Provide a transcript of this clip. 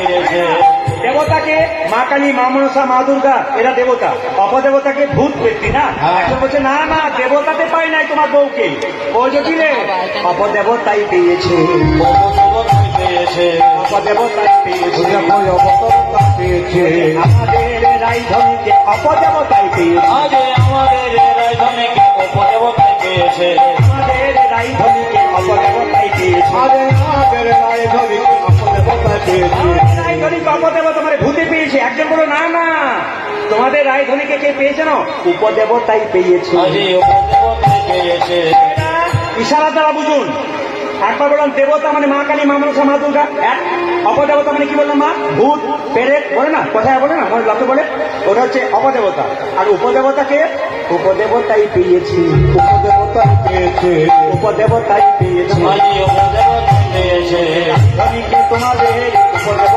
পেয়েছে। দেবতাকে মা কালী, মা মনসা, মা দুর্গা এরা দেবতা, অপদেবতাকে ভূত ব্যক্তি না। এখন বলছে না না, দেবতাতে পাই নাই তোমার বউকে, ও যদি অপদেবতাই পেয়েছে, অপদেবতাই পেয়েছে। অপদেবতাই পেয়েছে, অবতরতা পেয়েছে। আমাদের রাইধনীকে অপদেবতাই পেয়েছে, আজ আমাদের রাজধানীকে অপদেবতাই পেয়েছে। আমাদের রাইধনীকে অপদেবতাই পেয়েছে, আমাদের রায়ধনীকে অপদেবতা পেয়েছে। রাইধনীকে অপদেবতা মানে ভূতে পেয়েছে। একজন বলো না না, তোমাদের রাইধনীকে কে পেয়েছে না? উপদেবতাই পেয়েছে। আজ অপদেবতাই পেয়েছে। ইশারা দ্বারা বুঝুন। একবার বললাম দেবতা মানে মা কালী, মা মনসা, মা দুর্গা। এক অপদেবতা মানে কি বললাম? মা, ভূত, পেরেক বলে না, কোথায় বলে না, আমার লোকে বলে, ওটা হচ্ছে অপদেবতা। আর উপদেবতাকে উপদেবতাই পেয়েছি, উপদেবতা পেয়েছে। উপদেবতাই পেয়েছি। আজ অপদেবতাই পেয়েছে। রাজধানীকে তোমাদের উপদেবতা